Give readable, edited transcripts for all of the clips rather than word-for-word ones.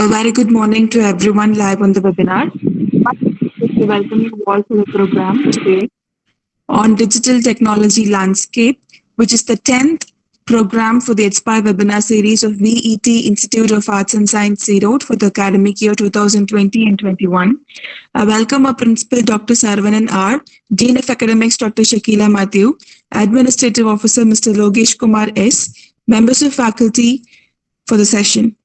A very good morning to everyone live on the webinar. I welcome you all to the program today on Digital Technology Landscape, which is the 10th program for the Edspire webinar series of VET Institute of Arts and Science CROAD for the academic year 2020 and 21. I welcome our Principal Dr. Saravanan R., Dean of Academics Dr. Shakila Matthew, Administrative Officer Mr. Logesh Kumar S., members of faculty for the session.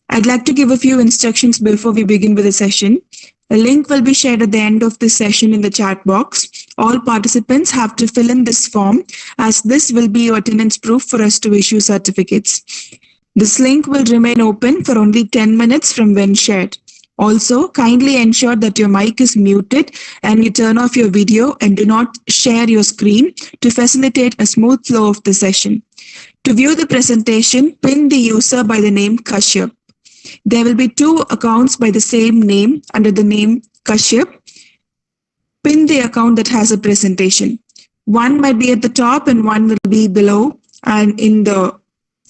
I'd like to give a few instructions before we begin with the session. A link will be shared at the end of this session in the chat box. All participants have to fill in this form as this will be your attendance proof for us to issue certificates. This link will remain open for only 10 minutes from when shared. Also, kindly ensure that your mic is muted and you turn off your video and do not share your screen to facilitate a smooth flow of the session. To view the presentation, pin the user by the name Kashyap. There will be two accounts by the same name under the name Kashyap. Pin the account that has a presentation. One might be at the top and one will be below and in the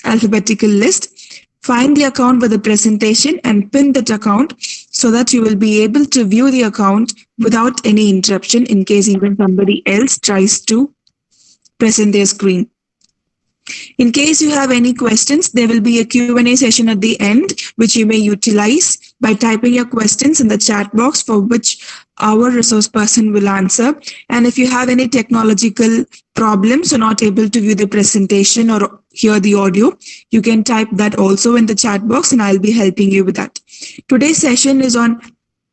alphabetical list. Find the account with the presentation and pin that account so that you will be able to view the account without any interruption in case even somebody else tries to present their screen. In case you have any questions, there will be a Q&A session at the end, which you may utilize by typing your questions in the chat box for which our resource person will answer. And if you have any technological problems or not able to view the presentation or hear the audio, you can type that also in the chat box and I'll be helping you with that. Today's session is on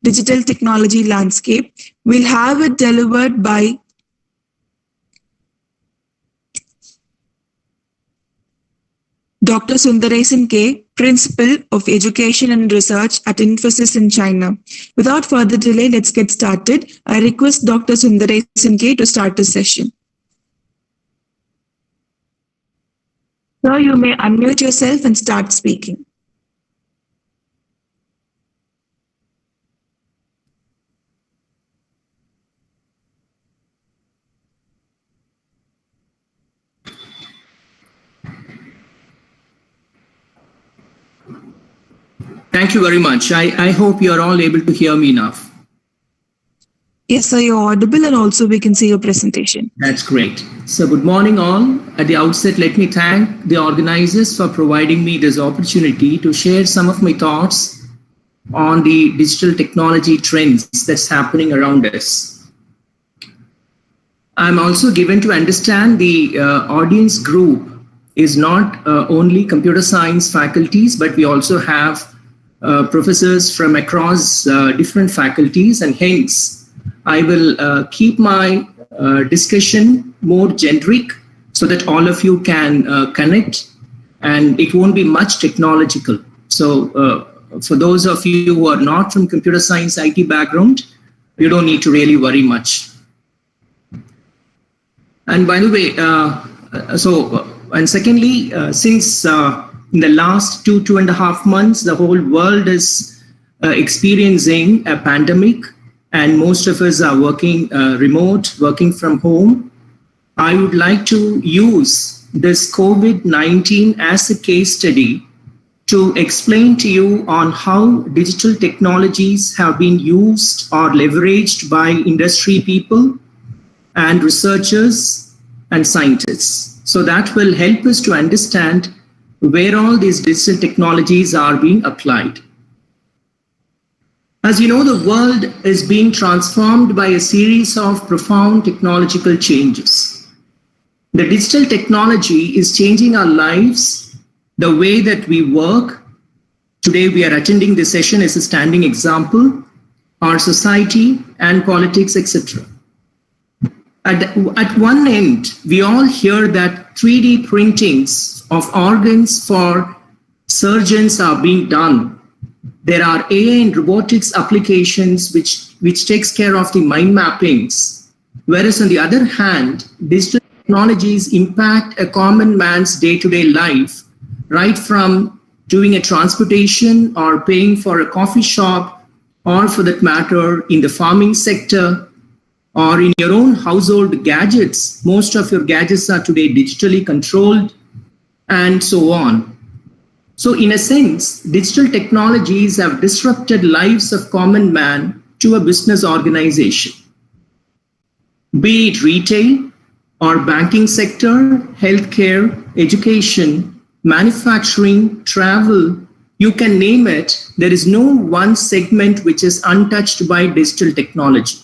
digital technology landscape. We'll have it delivered by Dr. Sundaresan K., Principal of Education and Research at Infosys in China. Without further delay, let's get started. I request Dr. Sundaresan K. to start the session. Sir, you may unmute yourself and start speaking. Thank you very much. I hope you are all able to hear me now. Yes, sir, you're audible and also we can see your presentation. That's great. So good morning all. At the outset, let me thank the organizers for providing me this opportunity to share some of my thoughts on the digital technology trends that's happening around us. I'm also given to understand the audience group is not only computer science faculties, but we also have professors from across different faculties, and hence I will keep my discussion more generic so that all of you can connect and it won't be much technological. So for those of you who are not from computer science IT background, you don't need to really worry much. And by the way, and secondly, since in the last 2.5 months, the whole world is experiencing a pandemic and most of us are working remote, working from home. I would like to use this COVID-19 as a case study to explain to you on how digital technologies have been used or leveraged by industry people and researchers and scientists. So that will help us to understand where all these digital technologies are being applied. As you know, the world is being transformed by a series of profound technological changes. The digital technology is changing our lives, the way that we work. Today we are attending this session as a standing example, our society and politics, etc. At one end, we all hear that 3D printings of organs for surgeons are being done. There are AI and robotics applications which takes care of the mind mappings. Whereas on the other hand, digital technologies impact a common man's day-to-day life, right from doing a transportation or paying for a coffee shop, or for that matter, in the farming sector, or in your own household gadgets. Most of your gadgets are today digitally controlled, and so on. So in a sense, digital technologies have disrupted lives of common man to a business organization. Be it retail or banking sector, healthcare, education, manufacturing, travel, you can name it. There is no one segment which is untouched by digital technology.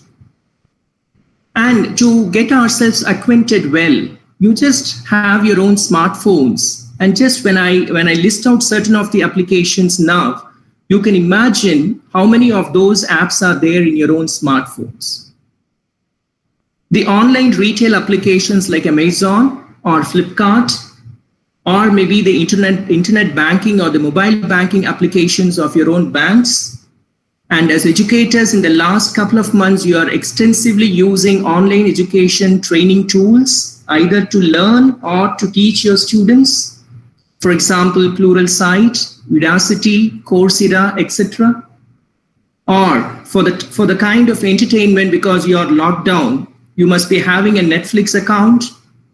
And to get ourselves acquainted well, you just have your own smartphones. And just when I list out certain of the applications now, you can imagine how many of those apps are there in your own smartphones. The online retail applications like Amazon or Flipkart, or maybe the internet banking or the mobile banking applications of your own banks. And as educators in the last couple of months, you are extensively using online education training tools, either to learn or to teach your students. For example, Pluralsight, Udacity, Coursera, etc. Or for the kind of entertainment, because you are locked down, you must be having a Netflix account,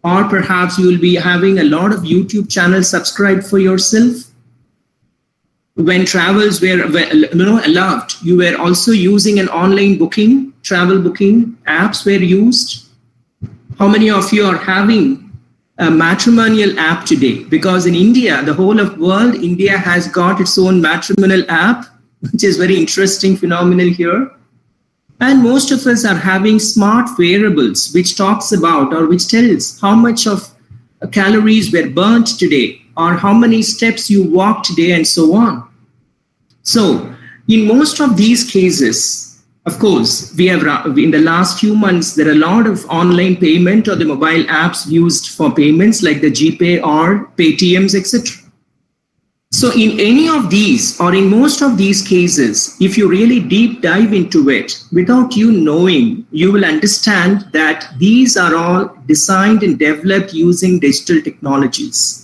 or perhaps you will be having a lot of YouTube channels subscribed for yourself. When travels were allowed, you were also using an online booking, travel booking apps were used. How many of you are having a matrimonial app today? Because in India, the whole of world, India has got its own matrimonial app, which is very interesting phenomenon here. And most of us are having smart wearables, which talks about or which tells how much of calories were burnt today, or how many steps you walk today, and so on. So in most of these cases, of course, we have in the last few months, there are a lot of online payment or the mobile apps used for payments like the GPay or Paytms, etc. So in any of these or in most of these cases, if you really deep dive into it without you knowing, you will understand that these are all designed and developed using digital technologies.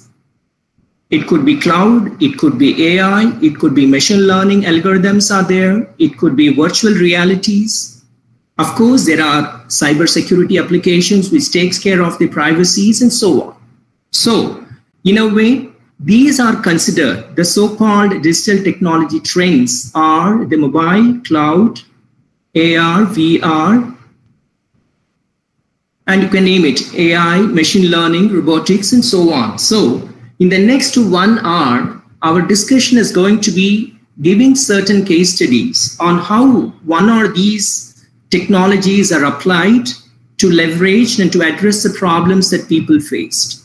It could be cloud, it could be AI, it could be machine learning algorithms are there, it could be virtual realities. Of course, there are cybersecurity applications which takes care of the privacies and so on. So in a way, these are considered the so-called digital technology trends are the mobile, cloud, AR, VR, and you can name it AI, machine learning, robotics, and so on. So in the next 1 hour, our discussion is going to be giving certain case studies on how one or these technologies are applied to leverage and to address the problems that people faced.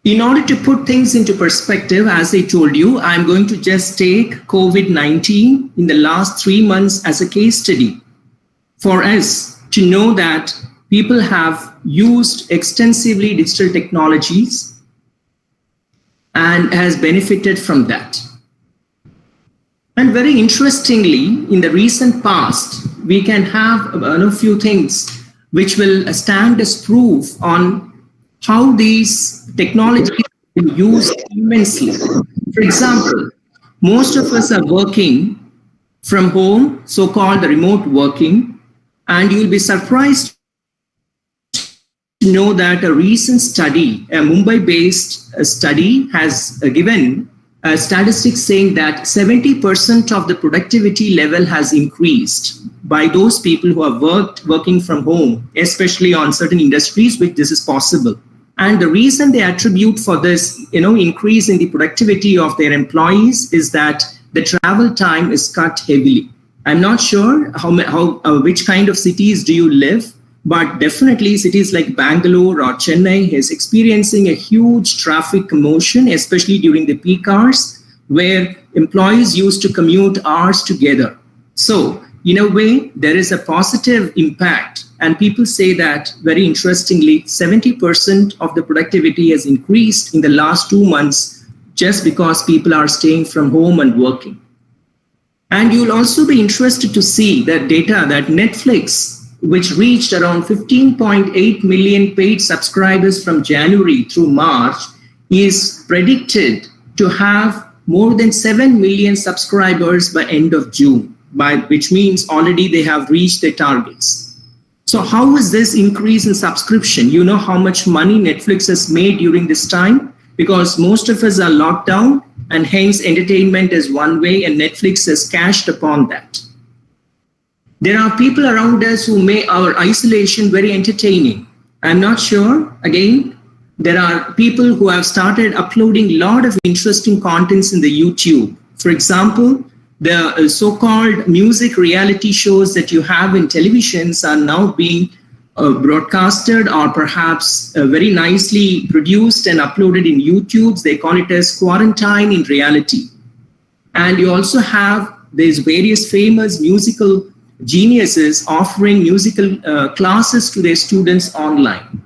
In order to put things into perspective, as I told you, I'm going to just take COVID-19 in the last 3 months as a case study for us to know that people have used extensively digital technologies and has benefited from that. And very interestingly, in the recent past, we can have a few things which will stand as proof on how these technologies are used immensely. For example, most of us are working from home, so-called remote working, and you'll be surprised to know that a recent study, a Mumbai-based study, has given statistics saying that 70% of the productivity level has increased by those people who are working from home, especially on certain industries which this is possible. And the reason they attribute for this, increase in the productivity of their employees is that the travel time is cut heavily. I'm not sure which kind of cities do you live, but definitely cities like Bangalore or Chennai is experiencing a huge traffic commotion, especially during the peak hours, where employees used to commute hours together. So in a way, there is a positive impact. And people say that, very interestingly, 70% of the productivity has increased in the last 2 months just because people are staying from home and working. And you'll also be interested to see that data that Netflix, which reached around 15.8 million paid subscribers from January through March, is predicted to have more than 7 million subscribers by end of June, which means already they have reached their targets. So how is this increase in subscription? You know how much money Netflix has made during this time? because most of us are locked down, and hence entertainment is one way, and Netflix has cashed upon that. There are people around us who make our isolation very entertaining. I'm not sure. Again, there are people who have started uploading a lot of interesting contents in the YouTube. For example, the so-called music reality shows that you have in televisions are now being broadcasted or perhaps very nicely produced and uploaded in YouTube. They call it as quarantine in reality. And you also have these various famous musical geniuses offering musical classes to their students online.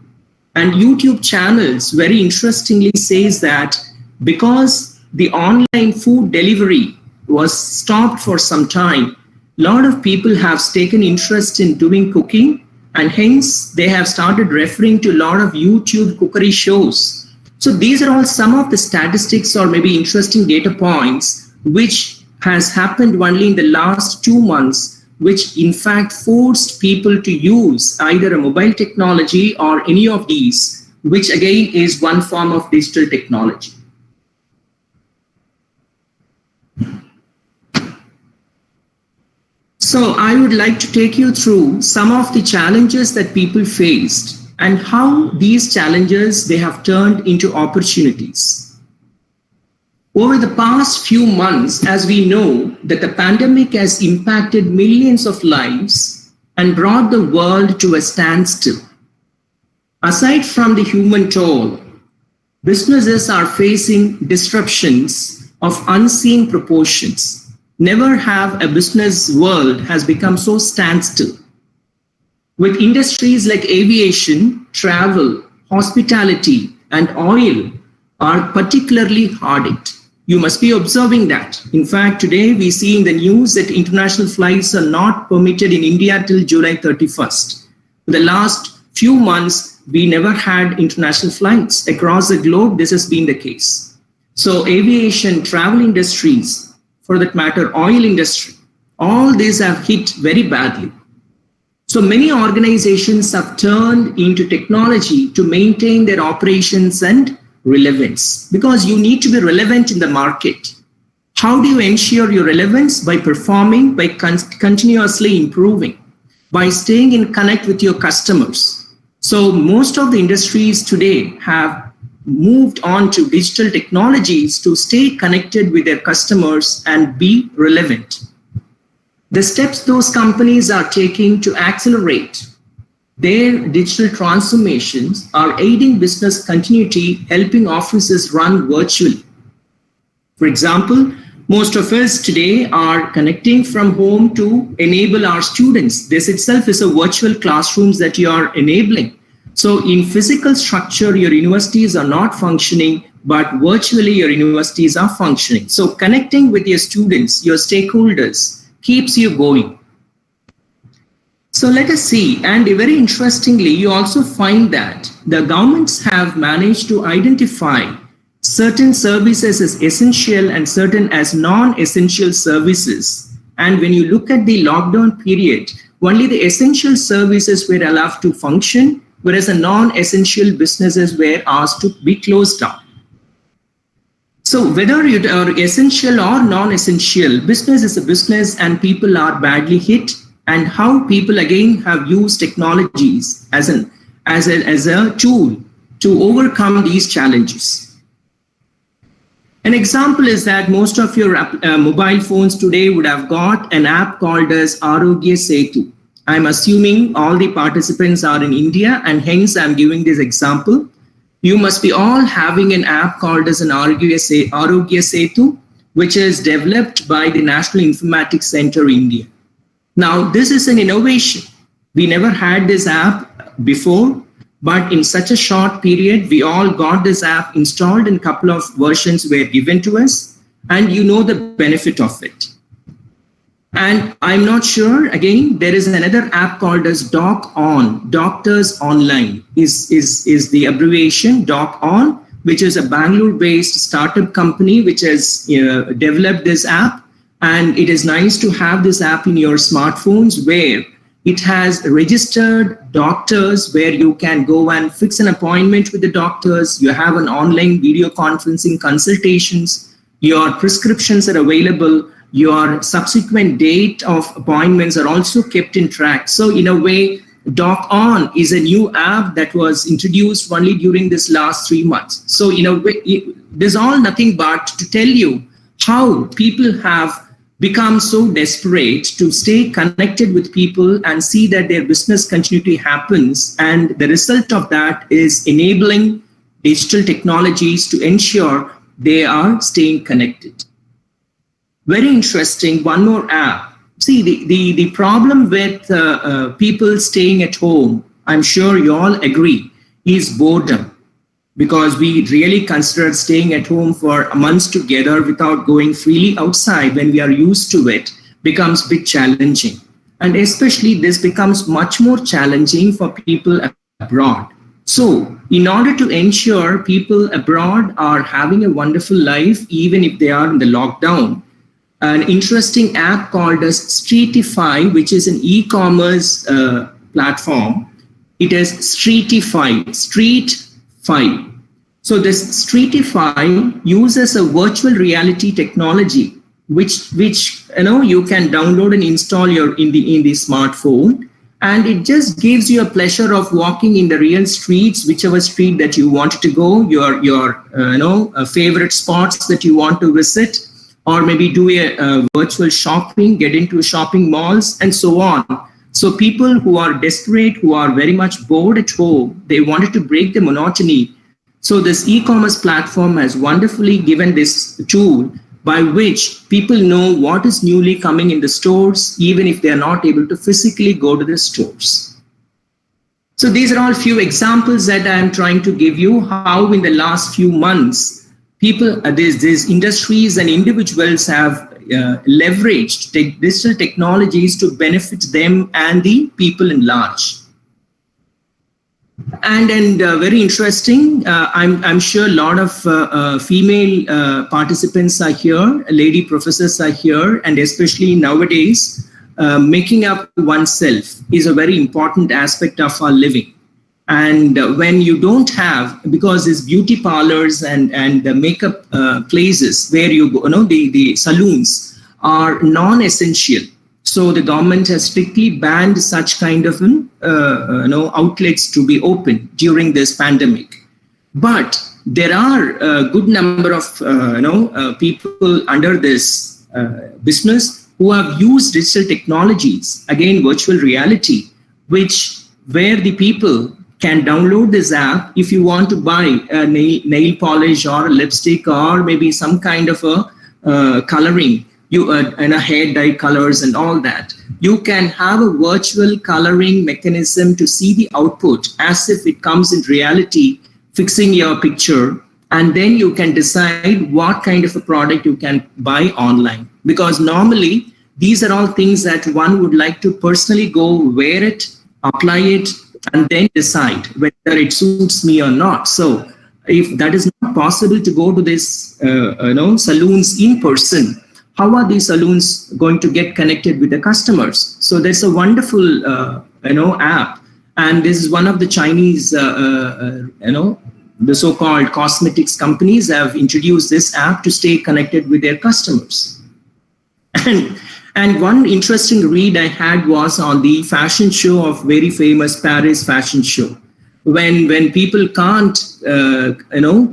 And YouTube channels very interestingly says that because the online food delivery was stopped for some time, a lot of people have taken interest in doing cooking, and hence they have started referring to a lot of YouTube cookery shows. So these are all some of the statistics or maybe interesting data points which has happened only in the last 2 months, which in fact forced people to use either a mobile technology or any of these, which again is one form of digital technology. So I would like to take you through some of the challenges that people faced and how these challenges they have turned into opportunities. Over the past few months, as we know that the pandemic has impacted millions of lives and brought the world to a standstill. Aside from the human toll, businesses are facing disruptions of unseen proportions. Never have a business world has become so standstill. With industries like aviation, travel, hospitality, and oil are particularly hard hit. You must be observing that. In fact, today we see in the news that international flights are not permitted in India till July 31st. For the last few months, we never had international flights. Across the globe, this has been the case. So aviation, travel industries, for that matter, oil industry, all these have hit very badly. So many organizations have turned into technology to maintain their operations and relevance, because you need to be relevant in the market. How do you ensure your relevance? By performing, by continuously improving, by staying in connect with your customers. So most of the industries today have moved on to digital technologies to stay connected with their customers and be relevant. The steps those companies are taking to accelerate their digital transformations are aiding business continuity, helping offices run virtually. For example, most of us today are connecting from home to enable our students. This itself is a virtual classrooms that you are enabling. So in physical structure, your universities are not functioning, but virtually your universities are functioning. So connecting with your students, your stakeholders, keeps you going. So let us see, and very interestingly, you also find that the governments have managed to identify certain services as essential and certain as non-essential services. And when you look at the lockdown period, only the essential services were allowed to function, whereas the non-essential businesses were asked to be closed down. So whether you are essential or non-essential, business is a business and people are badly hit, and how people again have used technologies as a tool to overcome these challenges. An example is that most of your mobile phones today would have got an app called as Arogya Setu. I'm assuming all the participants are in India, and hence I'm giving this example. You must be all having an app called as an Arogya Setu, which is developed by the National Informatics Center India. Now, this is an innovation. We never had this app before, but in such a short period, we all got this app installed and a couple of versions were given to us, and you know the benefit of it. And I'm not sure, again, there is another app called as Doc On, Doctors Online is the abbreviation, Doc On, which is a Bangalore-based startup company which has developed this app. And it is nice to have this app in your smartphones where It has registered doctors where you can go and fix an appointment with the doctors. You have an online video conferencing consultations. Your prescriptions are available. Your subsequent date of appointments are also kept in track. So in a way, Doc On is a new app that was introduced only during this last 3 months. So in a way, there's all nothing but to tell you how people have become so desperate to stay connected with people and see that their business continuity happens. And the result of that is enabling digital technologies to ensure they are staying connected. Very interesting. One more app. See, the problem with people staying at home, I'm sure you all agree, is boredom. Because we really consider staying at home for months together without going freely outside when we are used to it becomes a bit challenging. And especially this becomes much more challenging for people abroad. So in order to ensure people abroad are having a wonderful life, even if they are in the lockdown, an interesting app called as Streetify, which is an e-commerce platform. It is Streetify. So this Streetify uses a virtual reality technology, which you can download and install in the smartphone, and it just gives you a pleasure of walking in the real streets, whichever street that you wanted to go, your favorite spots that you want to visit, or maybe do a virtual shopping, get into shopping malls, and so on. So people who are desperate, who are very much bored at home, they wanted to break the monotony. So this e-commerce platform has wonderfully given this tool by which people know what is newly coming in the stores, even if they are not able to physically go to the stores. So these are all few examples that I am trying to give you how in the last few months, people, these industries and individuals have leveraged digital technologies to benefit them and the people in large. And very interesting, I'm sure a lot of female participants are here, lady professors are here, and especially nowadays, making up oneself is a very important aspect of our living. And when you don't have, because these beauty parlors and the makeup places where you go, the salons are non-essential. So the government has strictly banned such kind of outlets to be open during this pandemic. But there are a good number of people under this business who have used digital technologies, again virtual reality, where the people can download this app if you want to buy a nail polish or a lipstick or maybe some kind of a coloring. And a hair dye colors and all that. You can have a virtual coloring mechanism to see the output as if it comes in reality, fixing your picture, and then you can decide what kind of a product you can buy online. Because normally, these are all things that one would like to personally go wear it, apply it, and then decide whether it suits me or not. So if that is not possible to go to this, saloons in person, how are these saloons going to get connected with the customers? So there's a wonderful, app, and this is one of the Chinese, the so-called cosmetics companies have introduced this app to stay connected with their customers. And one interesting read I had was on the fashion show of very famous Paris fashion show. When people can't,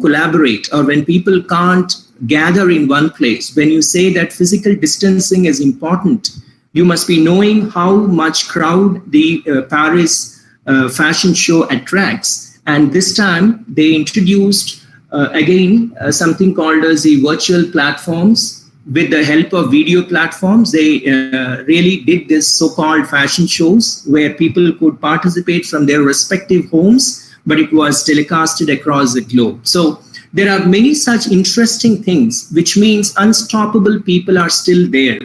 collaborate, or when people can't gather in one place, when you say that physical distancing is important, you must be knowing how much crowd the Paris fashion show attracts. And this time they introduced something called as the virtual platforms. With the help of video platforms, they really did this so-called fashion shows where people could participate from their respective homes, but it was telecasted across the globe. So there are many such interesting things, which means unstoppable people are still there.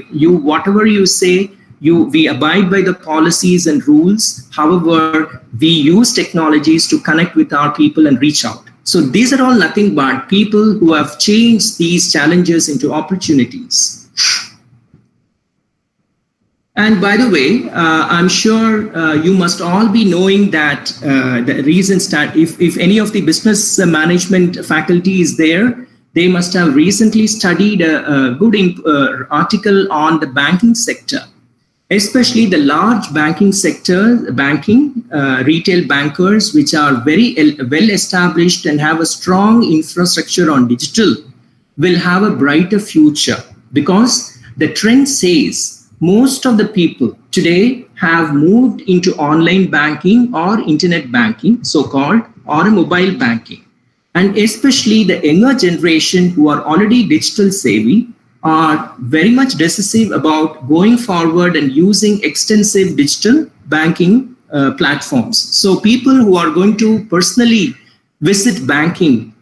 Whatever you say, we abide by the policies and rules. However, we use technologies to connect with our people and reach out. So these are all nothing but people who have changed these challenges into opportunities. And by the way, I'm sure you must all be knowing that the reasons that if any of the business management faculty is there, they must have recently studied a good article on the banking sector, especially the large banking sector, banking, retail bankers, which are very well established and have a strong infrastructure on digital, will have a brighter future, because the trend says most of the people today have moved into online banking or internet banking, so-called, or mobile banking. And especially the younger generation who are already digital savvy are very much decisive about going forward and using extensive digital banking platforms. So people who are going to personally visit banking,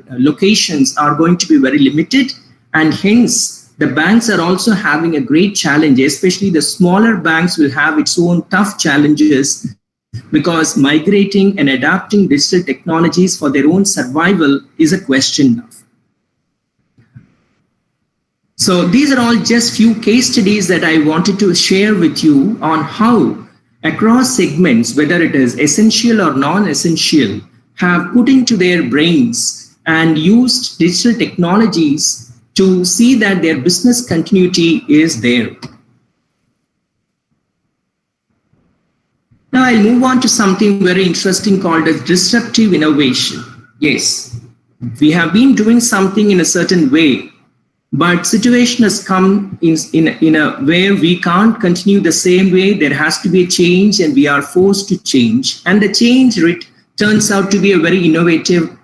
locations are going to be very limited, and hence the banks are also having a great challenge, especially the smaller banks will have its own tough challenges, because migrating and adapting digital technologies for their own survival is a question now. So these are all just few case studies that I wanted to share with you on how across segments, whether it is essential or non-essential, have put into their brains and used digital technologies to see that their business continuity is there. Now I'll move on to something very interesting called as disruptive innovation. Yes, we have been doing something in a certain way, but situation has come in a way we can't continue the same way. There has to be a change, and we are forced to change. And the change turns out to be a very innovative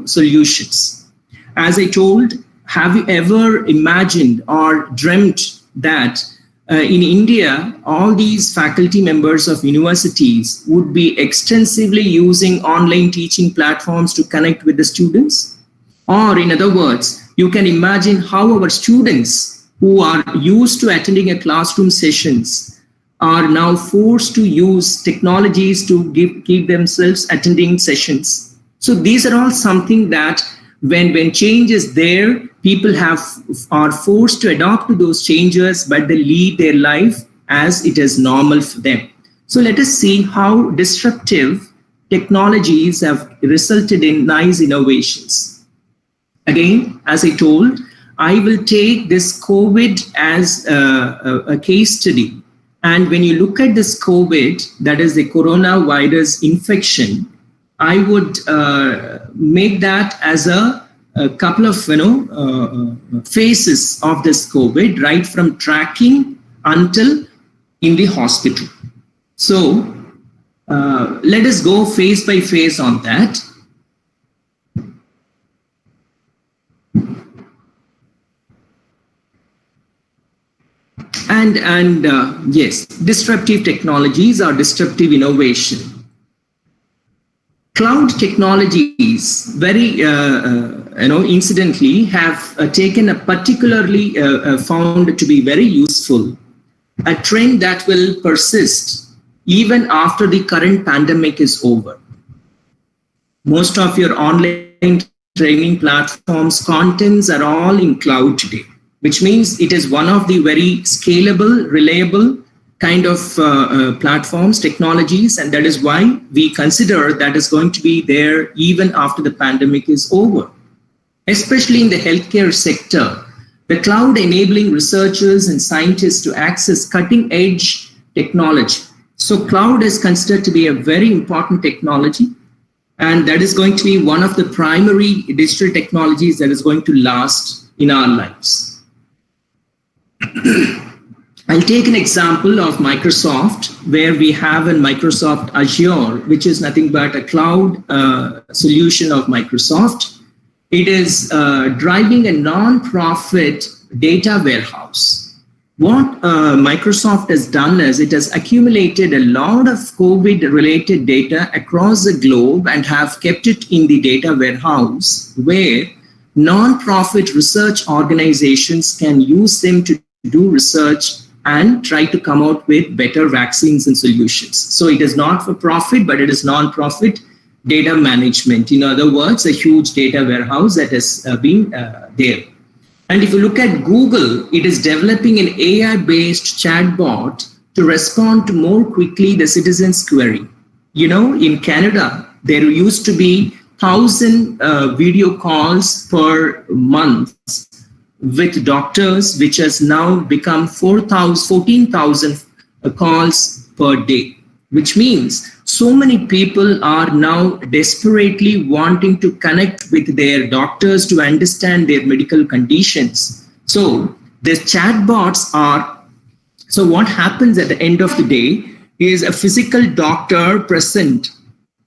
solutions. As I told, have you ever imagined or dreamt that in India, all these faculty members of universities would be extensively using online teaching platforms to connect with the students? Or in other words, you can imagine how our students who are used to attending a classroom sessions are now forced to use technologies to keep themselves attending sessions. So these are all something that when change is there, people are forced to adopt to those changes, but they lead their life as it is normal for them. So let us see how disruptive technologies have resulted in nice innovations. Again, as I told, I will take this COVID as a case study. And when you look at this COVID, that is the coronavirus infection, I would make that as a couple of phases of this COVID, right from tracking until in the hospital. So let us go phase by phase on that. And yes, disruptive technologies or disruptive innovation. Cloud technologies, very incidentally, have taken a particularly found to be very useful, a trend that will persist even after the current pandemic is over. Most of your online training platforms, contents are all in cloud today, which means it is one of the very scalable, reliable kind of platforms, technologies, and that is why we consider that is going to be there even after the pandemic is over. Especially in the healthcare sector, the cloud enabling researchers and scientists to access cutting edge technology. So cloud is considered to be a very important technology, and that is going to be one of the primary digital technologies that is going to last in our lives. I'll take an example of Microsoft, where we have in Microsoft Azure, which is nothing but a cloud solution of Microsoft. It is driving a non-profit data warehouse. What Microsoft has done is it has accumulated a lot of COVID-related data across the globe and have kept it in the data warehouse, where non-profit research organizations can use them to do research and try to come out with better vaccines and solutions. So it is not for profit, but it is non-profit data management. In other words, a huge data warehouse that has been there. And if you look at Google, it is developing an AI-based chatbot to respond to more quickly the citizen's query. In Canada, there used to be 1,000 video calls per month with doctors, which has now become 14,000 calls per day, which means so many people are now desperately wanting to connect with their doctors to understand their medical conditions. So the chatbots are, so what happens at the end of the day is a physical doctor present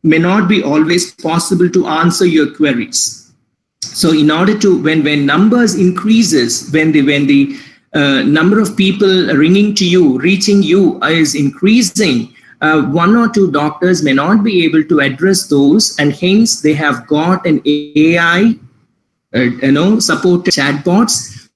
may not be always possible to answer your queries. So in order to, when numbers increases, when the number of people ringing to you, reaching you is increasing, one or two doctors may not be able to address those, and hence they have got an AI, supported chatbots,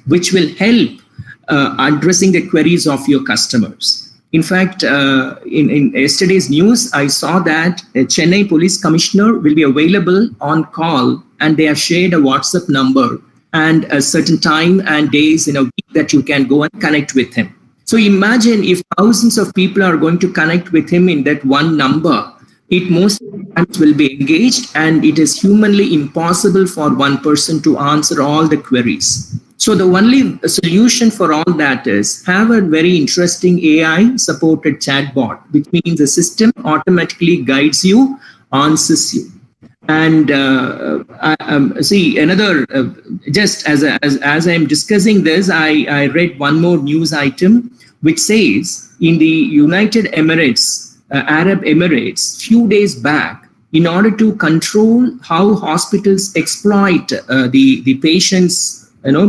which will help addressing the queries of your customers. In fact, in yesterday's news, I saw that a Chennai police commissioner will be available on call, and they have shared a WhatsApp number and a certain time and days in a week that you can go and connect with him. So imagine if thousands of people are going to connect with him in that one number, it most times will be engaged, and it is humanly impossible for one person to answer all the queries. So the only solution for all that is have a very interesting AI supported chatbot, which means the system automatically guides you, answers you. And see another, just as I'm discussing this, I read one more news item which says in the United Emirates, Arab Emirates, few days back, in order to control how hospitals exploit the patients,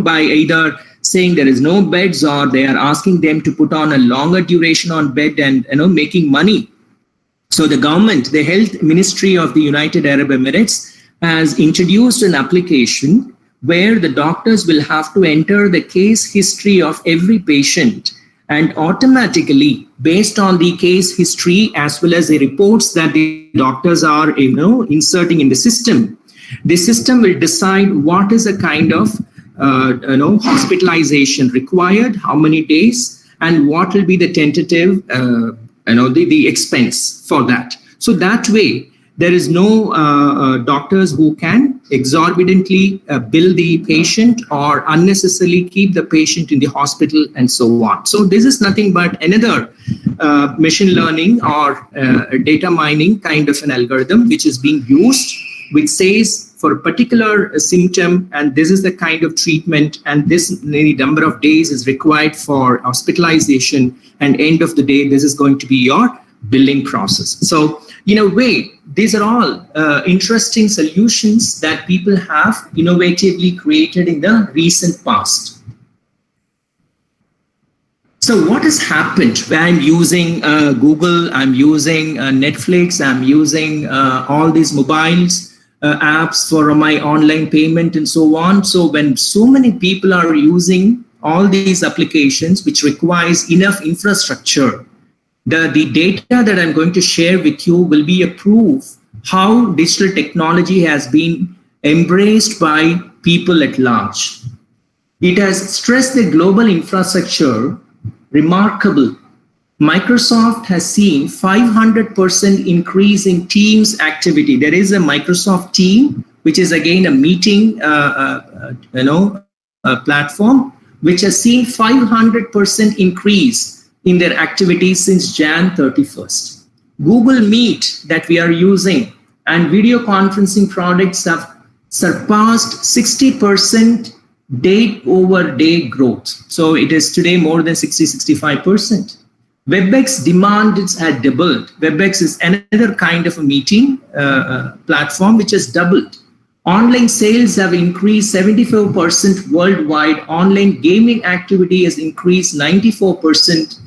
by either saying there is no beds, or they are asking them to put on a longer duration on bed and making money. So the government, the health ministry of the United Arab Emirates, has introduced an application where the doctors will have to enter the case history of every patient, and automatically, based on the case history as well as the reports that the doctors are inserting in the system will decide what is a kind of hospitalization required, how many days, and what will be the tentative the expense for that. So that way there is no doctors who can exorbitantly bill the patient or unnecessarily keep the patient in the hospital and so on. So this is nothing but another machine learning or data mining kind of an algorithm which is being used, which says for a particular symptom, and this is the kind of treatment, and this number of days is required for hospitalization, and end of the day, this is going to be your billing process. So in a way, these are all interesting solutions that people have innovatively created in the recent past. So what has happened? I'm using Google, I'm using Netflix, I'm using all these mobiles, apps for my online payment and so on. So when so many people are using all these applications, which requires enough infrastructure, the data that I'm going to share with you will be a proof how digital technology has been embraced by people at large. It has stressed the global infrastructure remarkable. Microsoft has seen 500% increase in Teams activity. There is a Microsoft Team, which is again a meeting platform, which has seen 500% increase in their activities since Jan 31st. Google Meet that we are using and video conferencing products have surpassed 60% day-over-day growth. So it is today more than 60-65%. WebEx demand had doubled. WebEx is another kind of a meeting platform which has doubled. Online sales have increased 74% worldwide. Online gaming activity has increased 94%,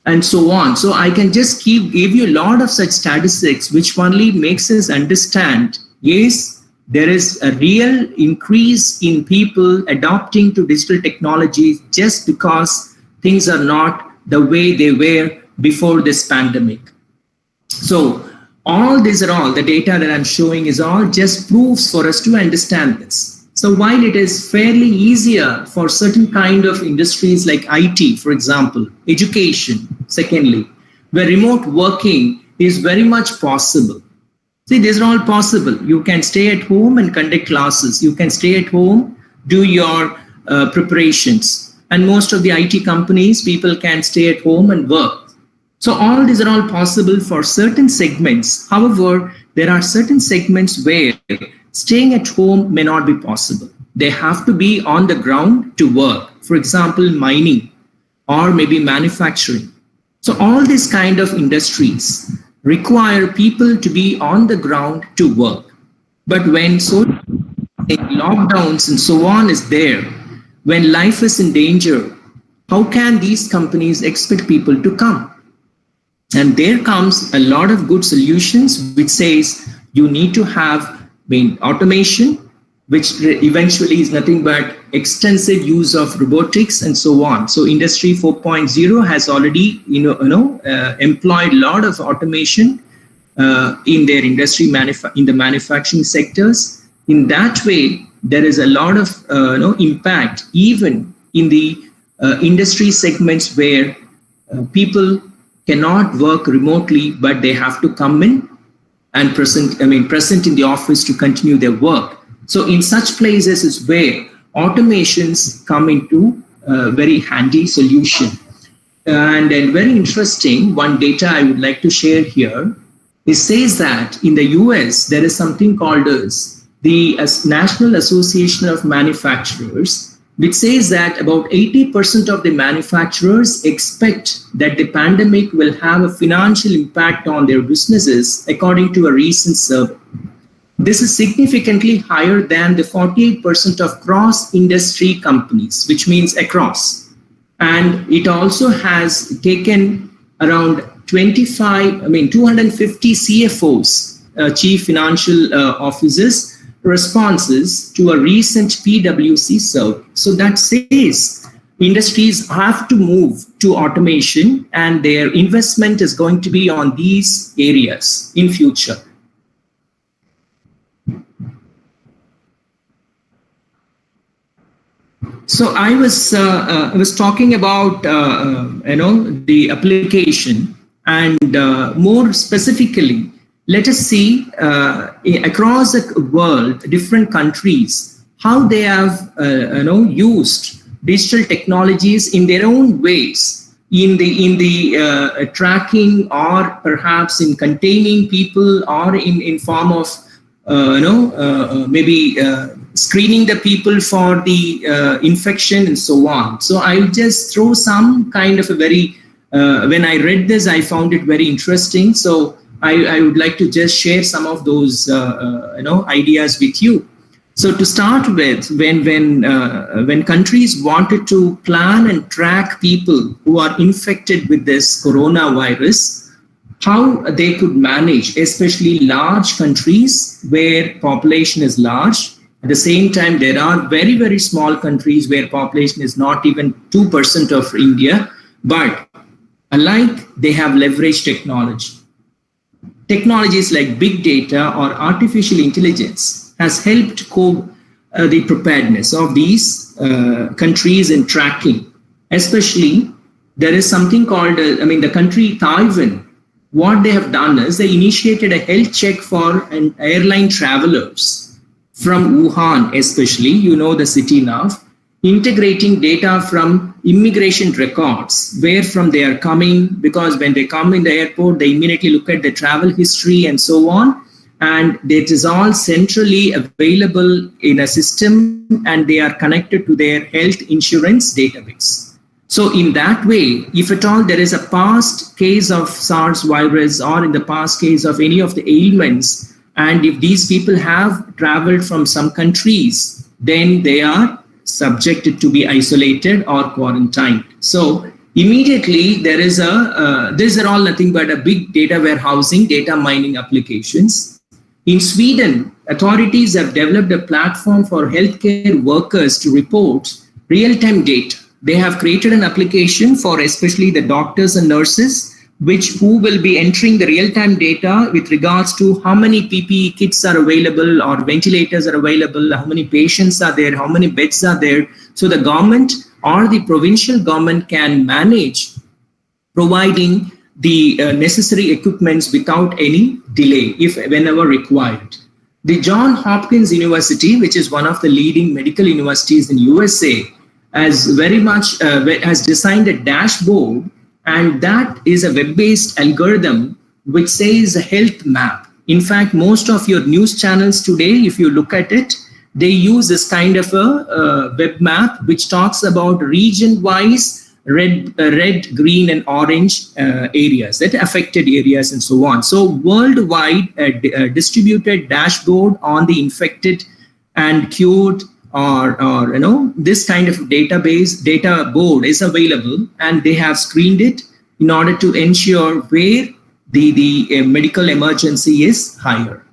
and so on. So I can just give you a lot of such statistics, which only makes us understand, yes, there is a real increase in people adopting to digital technology just because things are not the way they were before this pandemic. So All these are all the data that I'm showing is all just proofs for us to understand this. So while it is fairly easier for certain kind of industries like IT, for example, education, secondly, where remote working is very much possible. See, these are all possible. You can stay at home and conduct classes. You can stay at home, do your preparations. And most of the IT companies, people can stay at home and work. So all these are all possible for certain segments. However, there are certain segments where staying at home may not be possible. They have to be on the ground to work. For example, mining or maybe manufacturing. So all these kind of industries require people to be on the ground to work. But when social lockdowns and so on is there, when life is in danger, how can these companies expect people to come? And there comes a lot of good solutions which says you need to have automation, which eventually is nothing but extensive use of robotics and so on. So Industry 4.0 has already employed a lot of automation in their industry, in the manufacturing sectors. In that way, there is a lot of impact even in the industry segments where people cannot work remotely, but they have to come in and present in the office to continue their work. So in such places is where automations come into a very handy solution. And very interesting, one data I would like to share here, it says that in the US, there is something called as the National Association of Manufacturers, which says that about 80% of the manufacturers expect that the pandemic will have a financial impact on their businesses, according to a recent survey. This is significantly higher than the 48% of cross-industry companies, which means across. And it also has taken around 250 CFOs, Chief Financial Officers, responses to a recent PwC survey. So that says industries have to move to automation and their investment is going to be on these areas in future. So I was talking about the application, and more specifically, let us see across the world, different countries, how they have used digital technologies in their own ways in the tracking, or perhaps in containing people, or in form of maybe screening the people for the infection and so on. So I'll just throw some kind of a very when I read this, I found it very interesting. So I would like to just share some of those ideas with you. So to start with, when countries wanted to plan and track people who are infected with this coronavirus, how they could manage, especially large countries where population is large. At the same time, there are very, very small countries where population is not even 2% of India, but alike they have leveraged technology. Technologies like big data or artificial intelligence has helped cope the preparedness of these countries in tracking. Especially, there is something called, the country Taiwan, what they have done is they initiated a health check for airline travelers from Wuhan, especially, the city now, integrating data from immigration records, where from they are coming, because when they come in the airport, they immediately look at the travel history and so on. And it is all centrally available in a system, and they are connected to their health insurance database. So in that way, if at all there is a past case of SARS virus, or in the past case of any of the ailments, and if these people have traveled from some countries, then they are subjected to be isolated or quarantined. So immediately there is these are all nothing but a big data warehousing, data mining applications. In Sweden, authorities have developed a platform for healthcare workers to report real-time data. They have created an application for especially the doctors and nurses who will be entering the real-time data with regards to how many PPE kits are available or ventilators are available, how many patients are there, how many beds are there. So the government or the provincial government can manage providing the necessary equipments without any delay if whenever required. The Johns Hopkins University, which is one of the leading medical universities in USA, has designed a dashboard, and that is a web-based algorithm which says a health map. In fact, most of your news channels today, if you look at it, they use this kind of a web map which talks about region-wise red, green, and orange areas, that affected areas, and so on. So worldwide, a distributed dashboard on the infected and cured or this kind of data board is available, and they have screened it in order to ensure where the medical emergency is higher.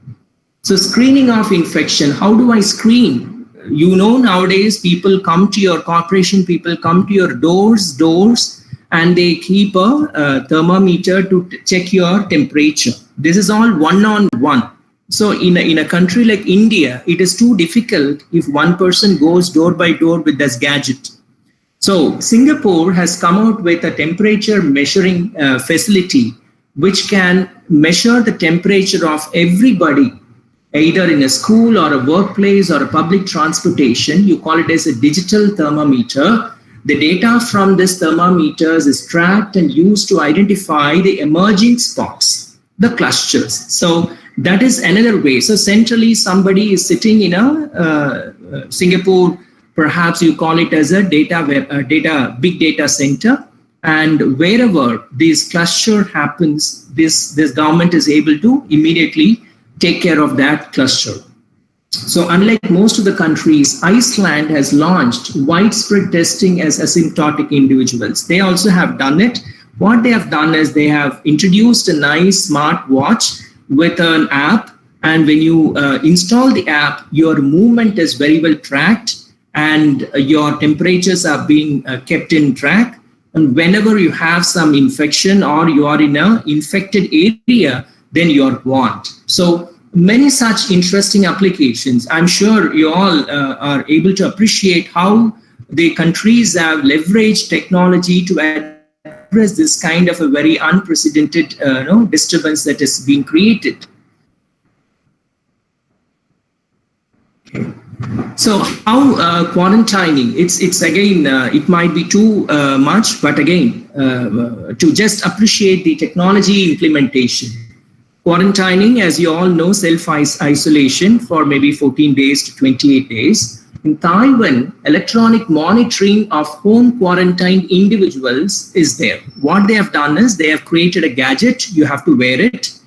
So screening of infection, how do I screen? Nowadays people come to your corporation, people come to your doors, and they keep a thermometer to check your temperature. This is all one-on-one. So in a country like India, it is too difficult if one person goes door by door with this gadget. So Singapore has come out with a temperature measuring facility which can measure the temperature of everybody, either in a school or a workplace or a public transportation. You call it as a digital thermometer. The data from this thermometers is tracked and used to identify the emerging spots, the clusters. So that is another way. So centrally, somebody is sitting in a Singapore, perhaps you call it as a big data center. And wherever this cluster happens, this government is able to immediately take care of that cluster. So unlike most of the countries, Iceland has launched widespread testing as asymptomatic individuals. They also have done it. What they have done is they have introduced a nice smart watch with an app, and when you install the app, your movement is very well tracked and your temperatures are being kept in track. And whenever you have some infection or you are in an infected area, then you're warned. So many such interesting applications. I'm sure you all are able to appreciate how the countries have leveraged technology to address this kind of a very unprecedented disturbance that is being created. Okay. So how quarantining? It's again, it might be too much, but again, to just appreciate the technology implementation. Quarantining, as you all know, self-isolation for maybe 14 days to 28 days. In Taiwan, electronic monitoring of home quarantined individuals is there. What they have done is they have created a gadget. You have to wear it.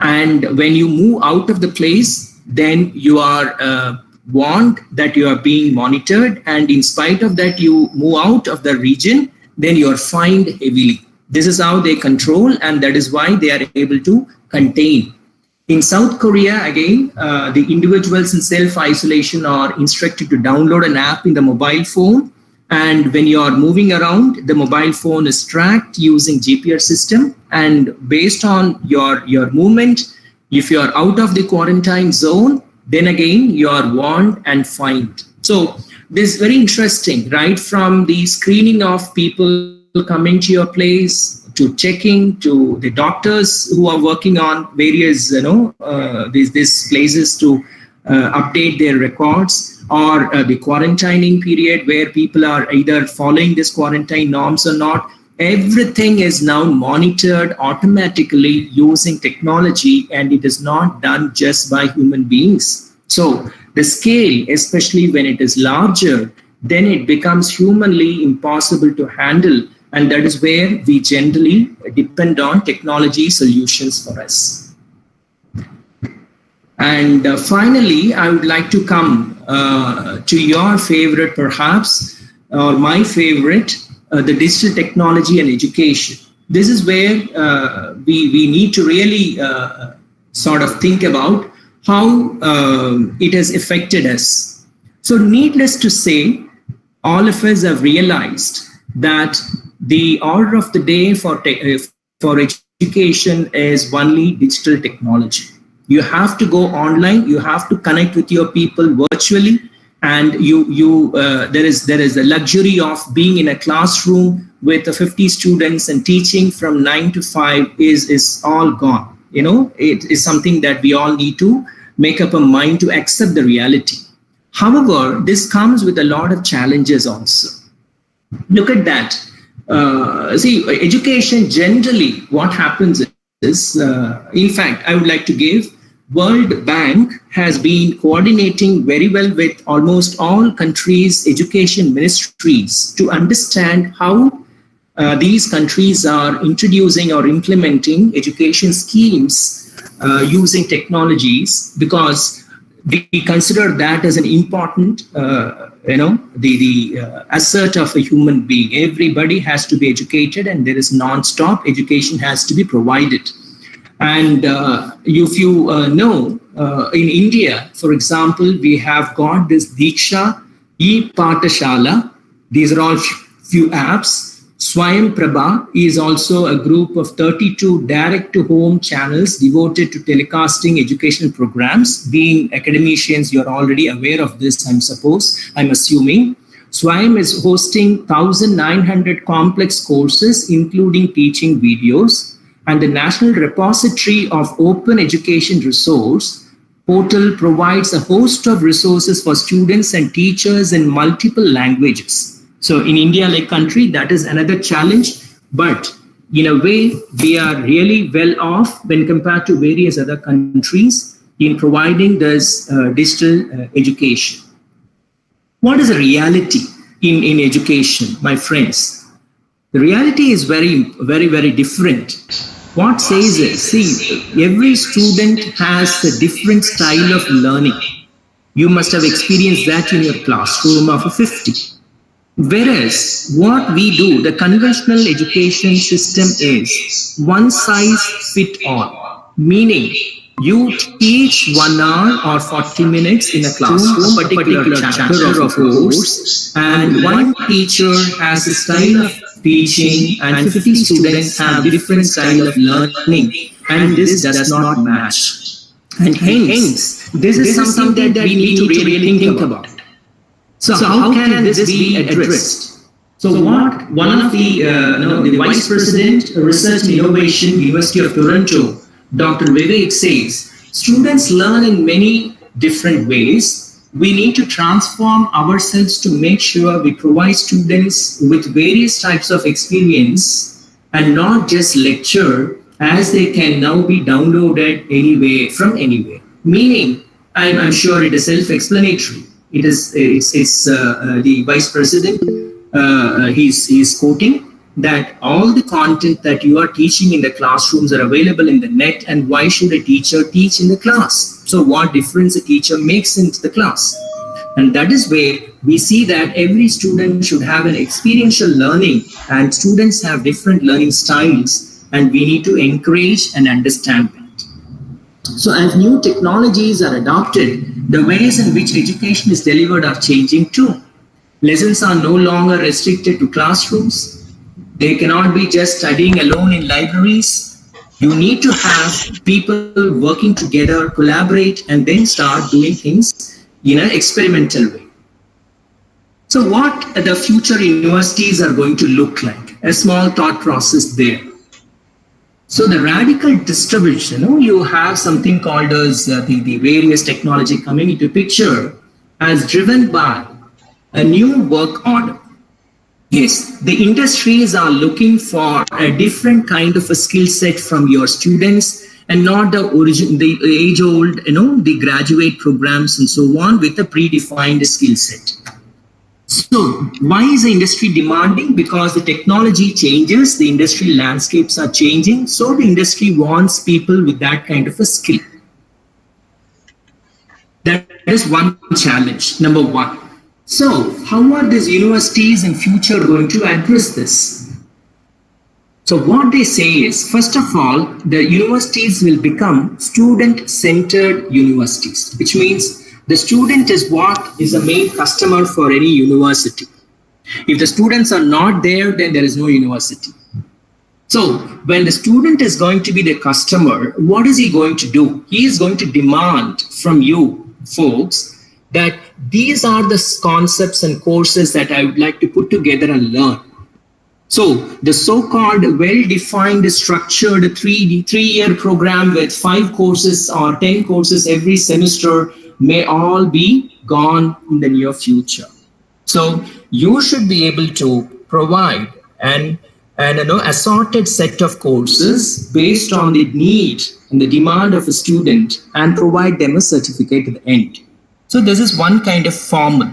And when you move out of the place, then you are warned that you are being monitored. And in spite of that, you move out of the region, then you are fined heavily. This is how they control, and that is why they are able to contain. In South Korea, again, the individuals in self-isolation are instructed to download an app in the mobile phone. And when you are moving around, the mobile phone is tracked using GPS system. And based on your movement, if you are out of the quarantine zone, then again, you are warned and fined. So this is very interesting, right? From the screening of people coming to your place, to checking, to the doctors who are working on various, these places to update their records, or the quarantining period where people are either following this quarantine norms or not. Everything is now monitored automatically using technology, and it is not done just by human beings. So the scale, especially when it is larger, then it becomes humanly impossible to handle. And that is where we generally depend on technology solutions for us. And finally, I would like to come to your favorite, perhaps, or my favorite, the digital technology and education. This is where we need to really sort of think about how it has affected us. So needless to say, all of us have realized that the order of the day for for education is only digital technology. You have to go online, you have to connect with your people virtually, and there is the luxury of being in a classroom with 50 students and teaching from 9 to 5 is all gone. It is something that we all need to make up a mind to accept the reality. However, this comes with a lot of challenges also. Look at that. See, education generally, what happens is, in fact, I would like to give, World Bank has been coordinating very well with almost all countries' education ministries to understand how these countries are introducing or implementing education schemes using technologies, because we consider that as an important, the asset of a human being. Everybody has to be educated, and there is non-stop education has to be provided. And if you know, in India, for example, we have got this Diksha, E-Patashala. These are all few apps. Swayam Prabha is also a group of 32 direct-to-home channels devoted to telecasting educational programs. Being academicians, you're already aware of this, I'm assuming. Swayam is hosting 1,900 complex courses, including teaching videos, and the National Repository of Open Education Resource portal provides a host of resources for students and teachers in multiple languages. So in India, like country, that is another challenge. But in a way, we are really well off when compared to various other countries in providing this digital education. What is the reality in education, my friends? The reality is very, very, very different. What says is, see, every student has a different style of learning. You must have experienced that in your classroom of 50. Whereas what we do, the conventional education system is one size fit all, meaning you teach 1 hour or 40 minutes in a classroom, a particular chapter of a course, and one teacher has a style of teaching and 50 students have different style of learning, and this does not match. And hence, this is something that we need to really think about. So how can this be addressed? So what one of the Vice President Research and Innovation, University of Toronto, Dr. Vivek says, students learn in many different ways. We need to transform ourselves to make sure we provide students with various types of experience and not just lecture, as they can now be downloaded anywhere from anywhere. Meaning, I'm sure it is self-explanatory. It's the Vice President, he's quoting that all the content that you are teaching in the classrooms are available in the net, and why should a teacher teach in the class? So what difference a teacher makes into the class? And that is where we see that every student should have an experiential learning, and students have different learning styles, and we need to encourage and understand that. So as new technologies are adopted, the ways in which education is delivered are changing too. Lessons are no longer restricted to classrooms. They cannot be just studying alone in libraries. You need to have people working together, collaborate, and then start doing things in an experimental way. So what the future universities are going to look like? A small thought process there. So the radical distribution, you have something called as the various technology coming into picture as driven by a new work order. Yes, the industries are looking for a different kind of a skill set from your students, and not the age-old, the graduate programs and so on with a predefined skill set. So why is the industry demanding? Because the technology changes, the industry landscapes are changing, so the industry wants people with that kind of a skill. That is one challenge, number one. So how are these universities in future going to address this? So what they say is, first of all, the universities will become student-centered universities, which means the student is what is the main customer for any university. If the students are not there, then there is no university. So when the student is going to be the customer, what is he going to do? He is going to demand from you folks that these are the concepts and courses that I would like to put together and learn. So the so-called well-defined, structured three-year program with 5 courses or 10 courses every semester may all be gone in the near future. So you should be able to provide an assorted set of courses based on the need and the demand of a student and provide them a certificate at the end. So this is one kind of formal.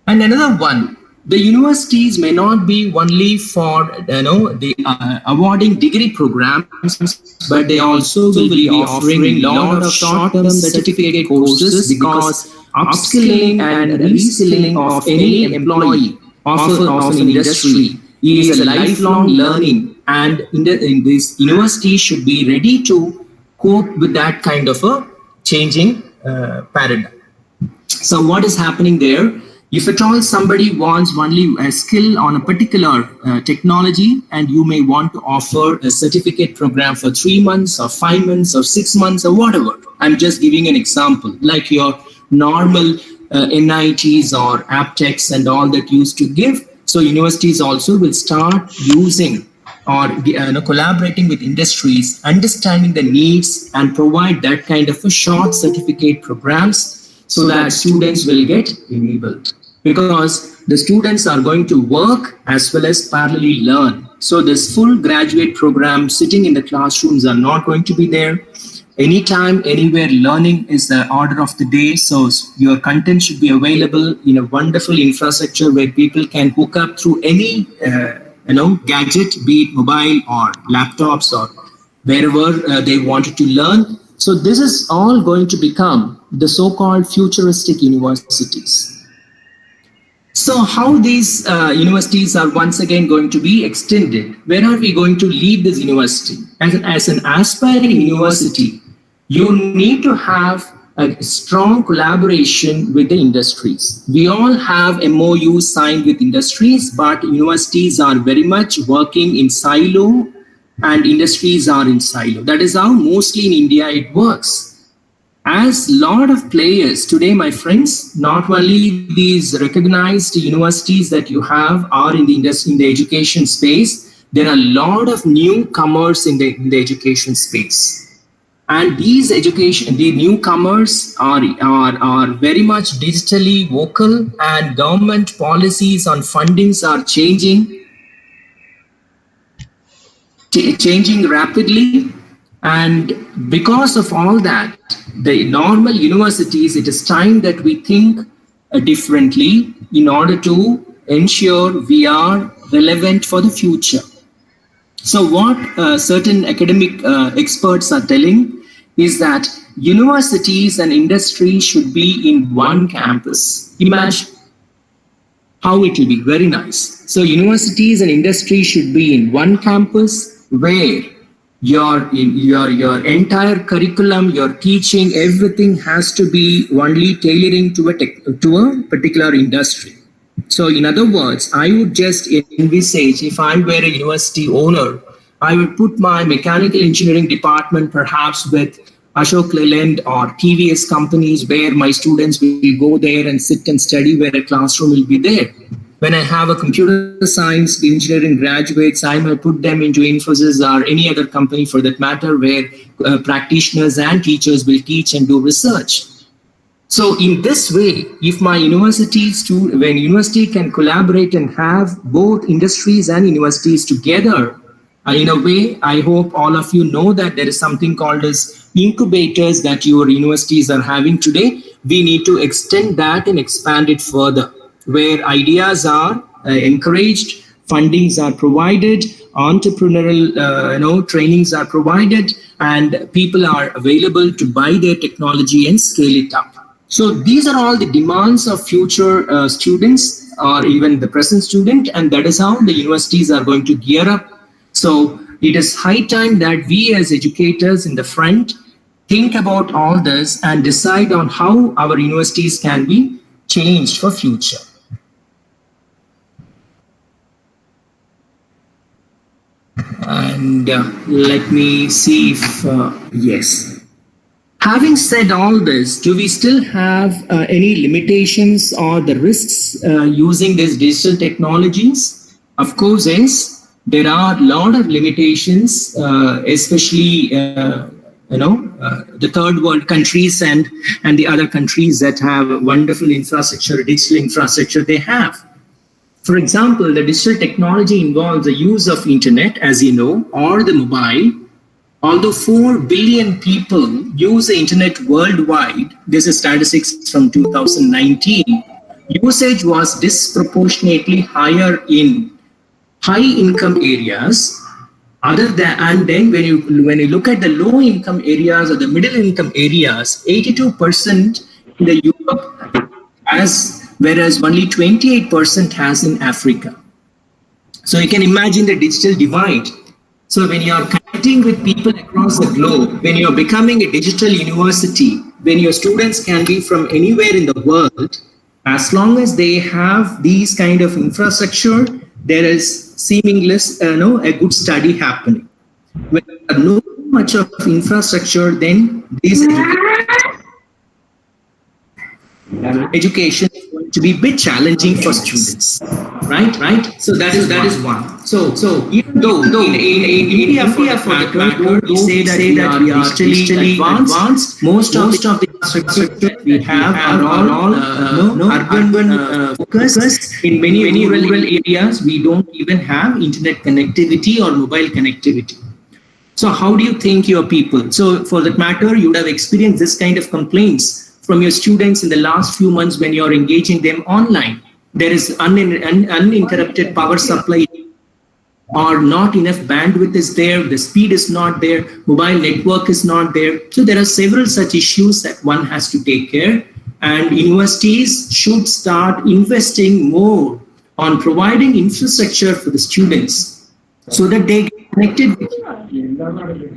And another one, the universities may not be only for the awarding degree programs, but they also will be offering a lot of short-term certificate courses, because upskilling and reskilling of any employee of an industry is a lifelong learning, and in this university should be ready to cope with that kind of a changing paradigm. So what is happening there? If at all somebody wants only a skill on a particular technology, and you may want to offer a certificate program for 3 months or 5 months or 6 months or whatever. I'm just giving an example, like your normal NITs or aptechs and all that used to give. So universities also will start using or collaborating with industries, understanding the needs, and provide that kind of a short certificate programs so that students will get enabled, because the students are going to work as well as parallelly learn. So this full graduate program sitting in the classrooms are not going to be there. Anytime, anywhere, learning is the order of the day. So your content should be available in a wonderful infrastructure where people can hook up through any gadget, be it mobile or laptops or wherever they wanted to learn. So this is all going to become the so-called futuristic universities. So how these universities are once again going to be extended? Where are we going to lead this university? As an aspiring university, you need to have a strong collaboration with the industries. We all have MOUs signed with industries, but universities are very much working in silo and industries are in silo. That is how mostly in India it works. As a lot of players today, my friends, not only these recognized universities that you have are in the education space, there are a lot of newcomers in the education space. And the newcomers are very much digitally vocal, and government policies on fundings are changing rapidly. And because of all that, the normal universities, it is time that we think differently in order to ensure we are relevant for the future. So what certain academic experts are telling is that universities and industry should be in one campus. Imagine how it will be. Very nice. So universities and industry should be in one campus where your entire curriculum, your teaching, everything has to be only tailoring to a particular industry. So in other words, I would just envisage, if I were a university owner, I would put my mechanical engineering department perhaps with Ashok Leyland or TVS companies, where my students will go there and sit and study, where a classroom will be there. When I have a computer science engineering graduates, I might put them into Infosys or any other company for that matter, where practitioners and teachers will teach and do research. So in this way, if my when university can collaborate and have both industries and universities together, in a way, I hope all of you know that there is something called as incubators that your universities are having today. We need to extend that and expand it further, where ideas are encouraged, fundings are provided, entrepreneurial trainings are provided, and people are available to buy their technology and scale it up. So these are all the demands of future students or even the present student, and that is how the universities are going to gear up. So it is high time that we as educators in the front think about all this and decide on how our universities can be changed for future. And let me see if, yes. Having said all this, do we still have any limitations or the risks using these digital technologies? Of course, yes. There are a lot of limitations, especially the third world countries and the other countries that have wonderful infrastructure, digital infrastructure they have. For example, the digital technology involves the use of internet, as you know, or the mobile. Although 4 billion people use the internet worldwide, this is statistics from 2019, usage was disproportionately higher in high-income areas. And then when you look at the low-income areas or the middle-income areas, 82% in the Europe whereas only 28% has in Africa. So you can imagine the digital divide. So when you are connecting with people across the globe, when you are becoming a digital university, when your students can be from anywhere in the world, as long as they have these kind of infrastructure, there is seamless, a good study happening. When you have no much of infrastructure, then this education is going to be a bit challenging for students, right? So that is one. So even though in India for the matter, we say that we are digitally advanced, most of the infrastructure we have are all urban focused. In many rural areas, we don't even have internet connectivity or mobile connectivity. So how do you think your people? So for that matter, you would have experienced this kind of complaints from your students in the last few months when you're engaging them online. There is uninterrupted power supply or not enough bandwidth is there, the speed is not there, mobile network is not there. So there are several such issues that one has to take care, and universities should start investing more on providing infrastructure for the students so that they get connected with you.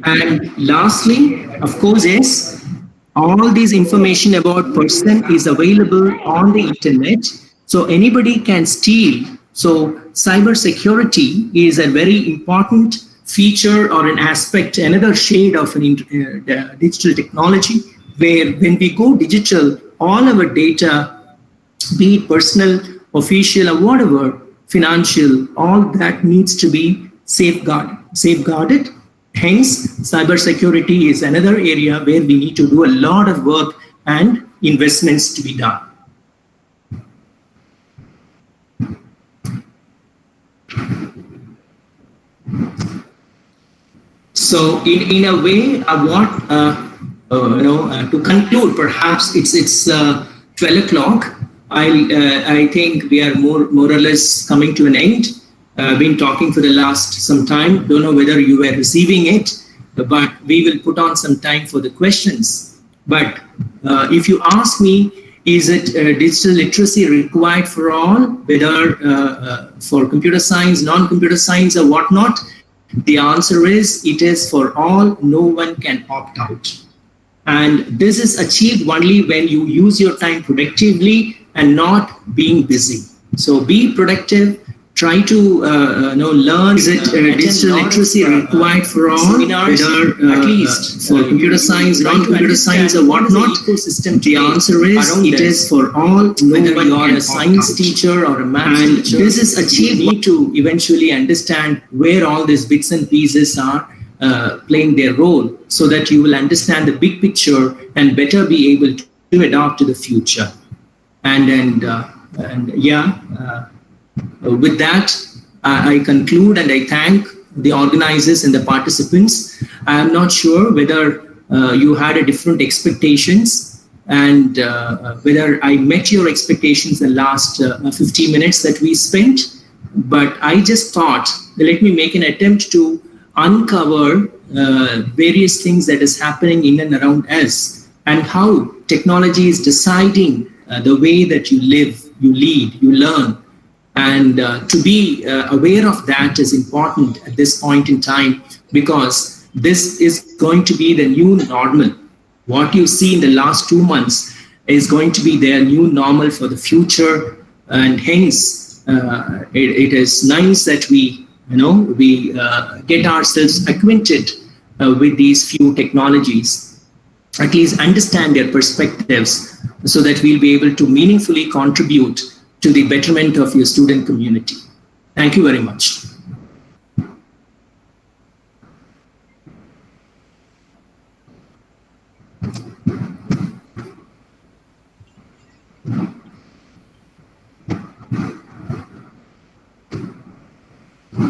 And lastly, of course, yes, all this information about person is available on the internet, so anybody can steal. So cyber security is a very important feature or an aspect, another shade of an digital technology, where when we go digital, all our data, be it personal, official, or whatever, financial, all that needs to be safeguarded. Hence, cybersecurity is another area where we need to do a lot of work and investments to be done. So, in a way, to conclude, perhaps it's 12 o'clock. I think we are more or less coming to an end. Been talking for the last some time. Don't know whether you were receiving it, but we will put on some time for the questions. But if you ask me, is it digital literacy required for all, whether for computer science, non-computer science, or whatnot? The answer is it is for all. No one can opt out. And this is achieved only when you use your time productively and not being busy. So be productive. Try to learn. Is it digital literacy required for all, whether at least for computer science, non-computer science, or whatnot? Ecosystem. The answer is it is for all. Whether you are a science teacher or a math teacher, this is achieved. You need to eventually understand where all these bits and pieces are playing their role, so that you will understand the big picture and better be able to adapt to the future. With that, I conclude and I thank the organizers and the participants. I am not sure whether you had a different expectations and whether I met your expectations the last 50 minutes that we spent. But I just thought, let me make an attempt to uncover various things that is happening in and around us, and how technology is deciding the way that you live, you lead, you learn. And to be aware of that is important at this point in time, because this is going to be the new normal. What you see in the last 2 months is going to be their new normal for the future. And hence, it is nice that we we get ourselves acquainted with these few technologies, at least understand their perspectives, so that we'll be able to meaningfully contribute to the betterment of your student community. Thank you very much.